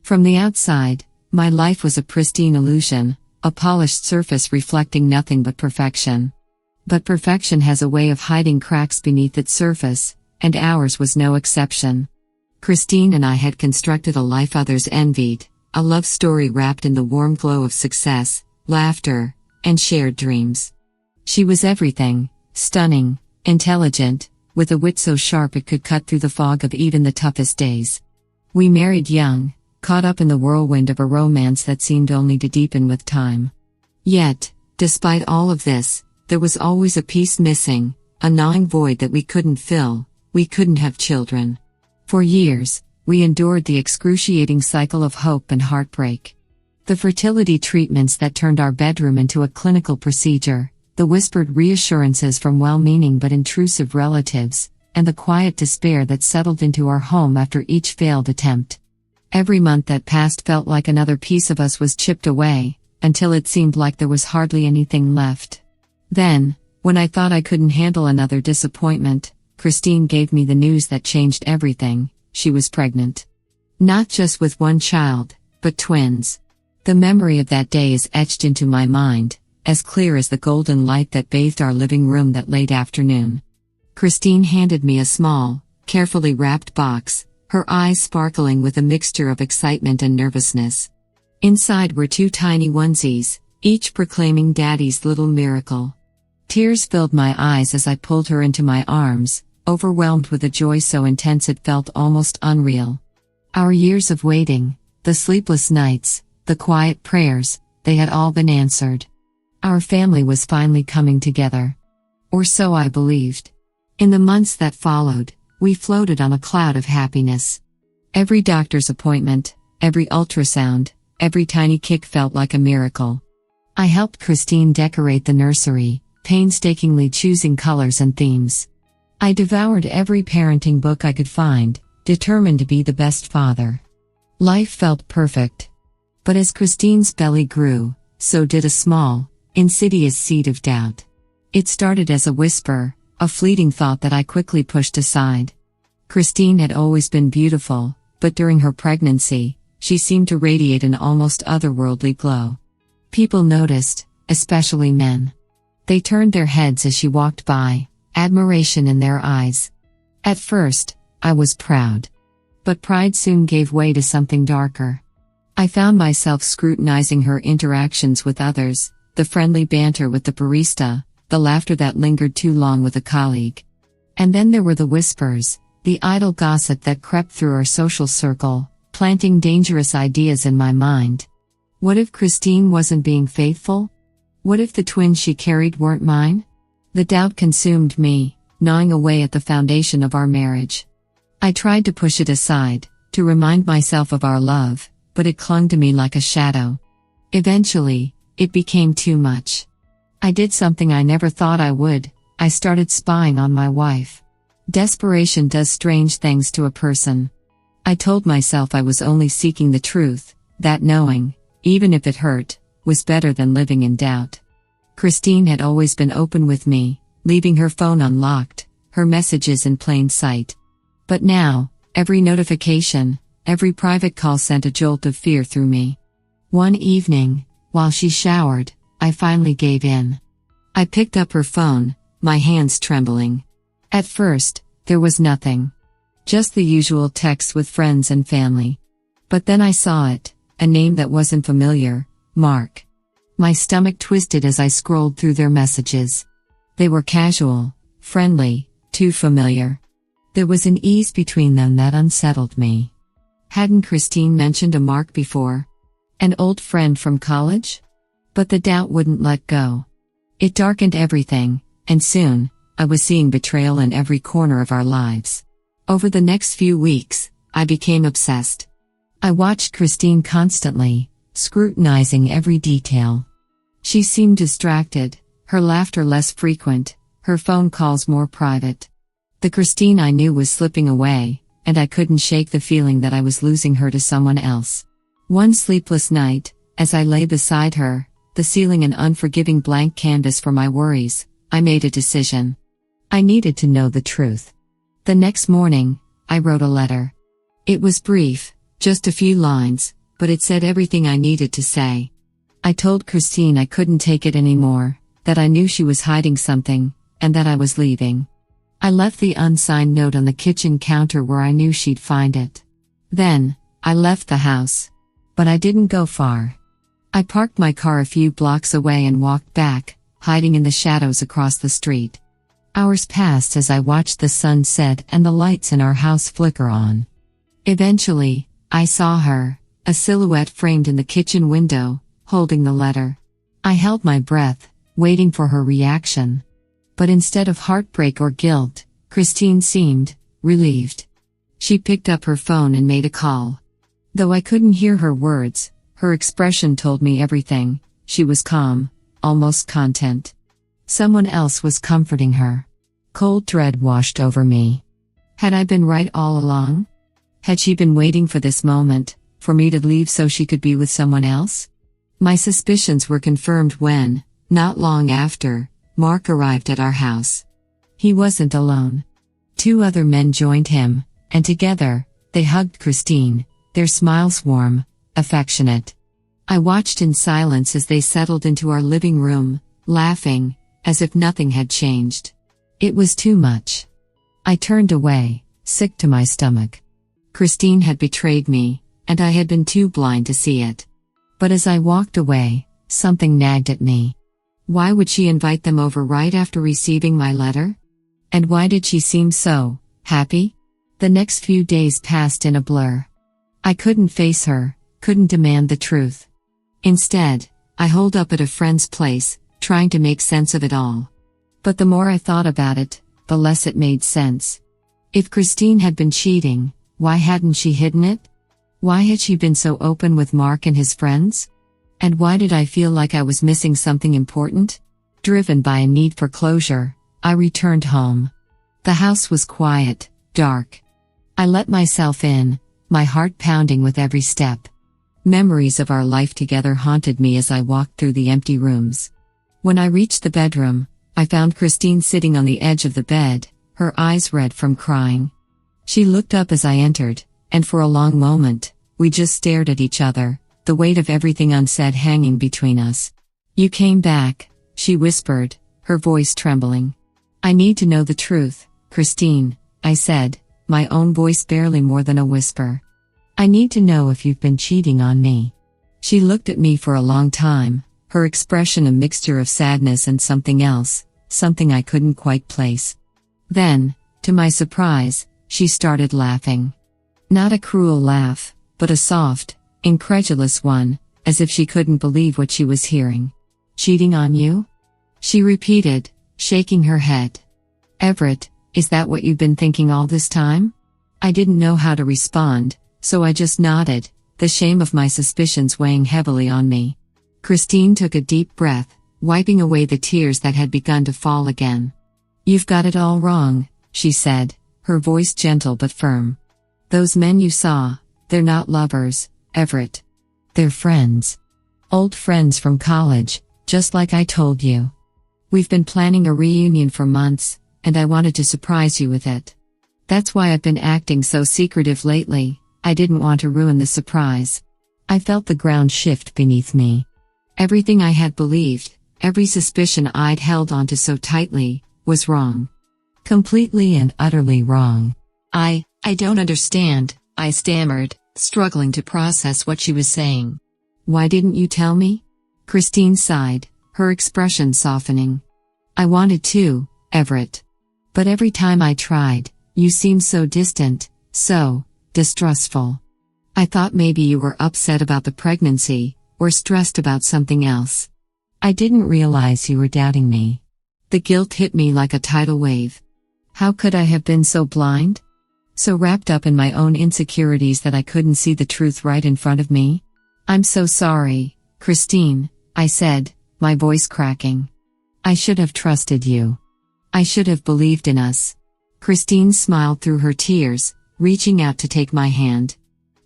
From the outside, my life was a pristine illusion, a polished surface reflecting nothing but perfection. But perfection has a way of hiding cracks beneath its surface, and ours was no exception. Christine and I had constructed a life others envied, a love story wrapped in the warm glow of success, laughter, and shared dreams. She was everything: stunning, intelligent, with a wit so sharp it could cut through the fog of even the toughest days. We married young, caught up in the whirlwind of a romance that seemed only to deepen with time. Yet, despite all of this, there was always a piece missing, a gnawing void that we couldn't fill. We couldn't have children. For years, we endured the excruciating cycle of hope and heartbreak. The fertility treatments that turned our bedroom into a clinical procedure, the whispered reassurances from well-meaning but intrusive relatives, and the quiet despair that settled into our home after each failed attempt. Every month that passed felt like another piece of us was chipped away, until it seemed like there was hardly anything left. Then, when I thought I couldn't handle another disappointment, Christine gave me the news that changed everything: she was pregnant. Not just with one child, but twins. The memory of that day is etched into my mind, as clear as the golden light that bathed our living room that late afternoon. Christine handed me a small, carefully wrapped box, her eyes sparkling with a mixture of excitement and nervousness. Inside were 2 tiny onesies, each proclaiming Daddy's little miracle. Tears filled my eyes as I pulled her into my arms, overwhelmed with a joy so intense it felt almost unreal. Our years of waiting, the sleepless nights, the quiet prayers, they had all been answered. Our family was finally coming together. Or so I believed. In the months that followed, we floated on a cloud of happiness. Every doctor's appointment, every ultrasound, every tiny kick felt like a miracle. I helped Christine decorate the nursery, painstakingly choosing colors and themes. I devoured every parenting book I could find, determined to be the best father. Life felt perfect. But as Christine's belly grew, so did a small, insidious seed of doubt. It started as a whisper, a fleeting thought that I quickly pushed aside. Christine had always been beautiful, but during her pregnancy, she seemed to radiate an almost otherworldly glow. People noticed, especially men. They turned their heads as she walked by, admiration in their eyes. At first, I was proud. But pride soon gave way to something darker. I found myself scrutinizing her interactions with others, the friendly banter with the barista, the laughter that lingered too long with a colleague. And then there were the whispers, the idle gossip that crept through our social circle, planting dangerous ideas in my mind. What if Christine wasn't being faithful? What if the twins she carried weren't mine? The doubt consumed me, gnawing away at the foundation of our marriage. I tried to push it aside, to remind myself of our love, but it clung to me like a shadow. Eventually, it became too much. I did something I never thought I would. I started spying on my wife. Desperation does strange things to a person. I told myself I was only seeking the truth, that knowing, even if it hurt, was better than living in doubt. Christine had always been open with me, leaving her phone unlocked, her messages in plain sight. But now, every notification, every private call sent a jolt of fear through me. One evening, while she showered, I finally gave in. I picked up her phone, my hands trembling. At first, there was nothing. Just the usual texts with friends and family. But then I saw it, a name that wasn't familiar, Mark. My stomach twisted as I scrolled through their messages. They were casual, friendly, too familiar. There was an ease between them that unsettled me. Hadn't Christine mentioned a Mark before? An old friend from college? But the doubt wouldn't let go. It darkened everything, and soon, I was seeing betrayal in every corner of our lives. Over the next few weeks, I became obsessed. I watched Christine constantly, scrutinizing every detail. She seemed distracted, her laughter less frequent, her phone calls more private. The Christine I knew was slipping away, and I couldn't shake the feeling that I was losing her to someone else. One sleepless night, as I lay beside her, the ceiling an unforgiving blank canvas for my worries, I made a decision. I needed to know the truth. The next morning, I wrote a letter. It was brief, Just a few lines, but it said everything I needed to say. I told Christine I couldn't take it anymore, that I knew she was hiding something, and that I was leaving. I left the unsigned note on the kitchen counter where I knew she'd find it. Then, I left the house. But I didn't go far. I parked my car a few blocks away and walked back, hiding in the shadows across the street. Hours passed as I watched the sun set and the lights in our house flicker on. Eventually, I saw her, a silhouette framed in the kitchen window, holding the letter. I held my breath, waiting for her reaction. But instead of heartbreak or guilt, Christine seemed relieved. She picked up her phone and made a call. Though I couldn't hear her words, her expression told me everything. She was calm, almost content. Someone else was comforting her. Cold dread washed over me. Had I been right all along? Had she been waiting for this moment, for me to leave so she could be with someone else? My suspicions were confirmed when, not long after, Mark arrived at our house. He wasn't alone. 2 other men joined him, and together, they hugged Christine, their smiles warm, affectionate. I watched in silence as they settled into our living room, laughing, as if nothing had changed. It was too much. I turned away, sick to my stomach. Christine had betrayed me, and I had been too blind to see it. But as I walked away, something nagged at me. Why would she invite them over right after receiving my letter? And why did she seem so happy? The next few days passed in a blur. I couldn't face her, couldn't demand the truth. Instead, I holed up at a friend's place, trying to make sense of it all. But the more I thought about it, the less it made sense. If Christine had been cheating, why hadn't she hidden it? Why had she been so open with Mark and his friends? And why did I feel like I was missing something important? Driven by a need for closure, I returned home. The house was quiet, dark. I let myself in, my heart pounding with every step. Memories of our life together haunted me as I walked through the empty rooms. When I reached the bedroom, I found Christine sitting on the edge of the bed, her eyes red from crying. She looked up as I entered, and for a long moment, we just stared at each other, the weight of everything unsaid hanging between us. "You came back," she whispered, her voice trembling. "I need to know the truth, Christine," I said, my own voice barely more than a whisper. "I need to know if you've been cheating on me." She looked at me for a long time, her expression a mixture of sadness and something else, something I couldn't quite place. Then, to my surprise, she started laughing. Not a cruel laugh, but a soft, incredulous one, as if she couldn't believe what she was hearing. "Cheating on you?" she repeated, shaking her head. "Everett, is that what you've been thinking all this time?" I didn't know how to respond, so I just nodded, the shame of my suspicions weighing heavily on me. Christine took a deep breath, wiping away the tears that had begun to fall again. "You've got it all wrong," she said, her voice gentle but firm. "Those men you saw, they're not lovers, Everett. They're friends. Old friends from college, just like I told you. We've been planning a reunion for months, and I wanted to surprise you with it. That's why I've been acting so secretive lately. I didn't want to ruin the surprise." I felt the ground shift beneath me. Everything I had believed, every suspicion I'd held onto so tightly, was wrong. Completely and utterly wrong. I don't understand," I stammered, struggling to process what she was saying. "Why didn't you tell me?" Christine sighed, her expression softening. "I wanted to, Everett. But every time I tried, you seemed so distant, so distrustful. I thought maybe you were upset about the pregnancy, or stressed about something else. I didn't realize you were doubting me." The guilt hit me like a tidal wave. How could I have been so blind? So wrapped up in my own insecurities that I couldn't see the truth right in front of me? "I'm so sorry, Christine," I said, my voice cracking. "I should have trusted you. I should have believed in us." Christine smiled through her tears, reaching out to take my hand.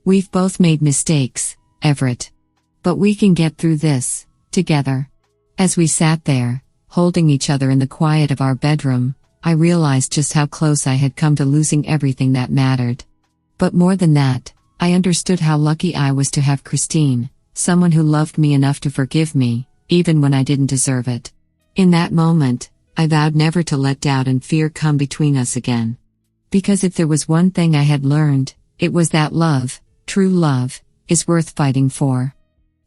"We've both made mistakes, Everett. But we can get through this, together." As we sat there, holding each other in the quiet of our bedroom, I realized just how close I had come to losing everything that mattered. But more than that, I understood how lucky I was to have Christine, someone who loved me enough to forgive me, even when I didn't deserve it. In that moment, I vowed never to let doubt and fear come between us again. Because if there was one thing I had learned, it was that love, true love, is worth fighting for.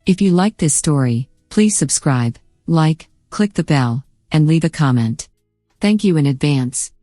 If you like this story, please subscribe, like, click the bell, and leave a comment. Thank you in advance.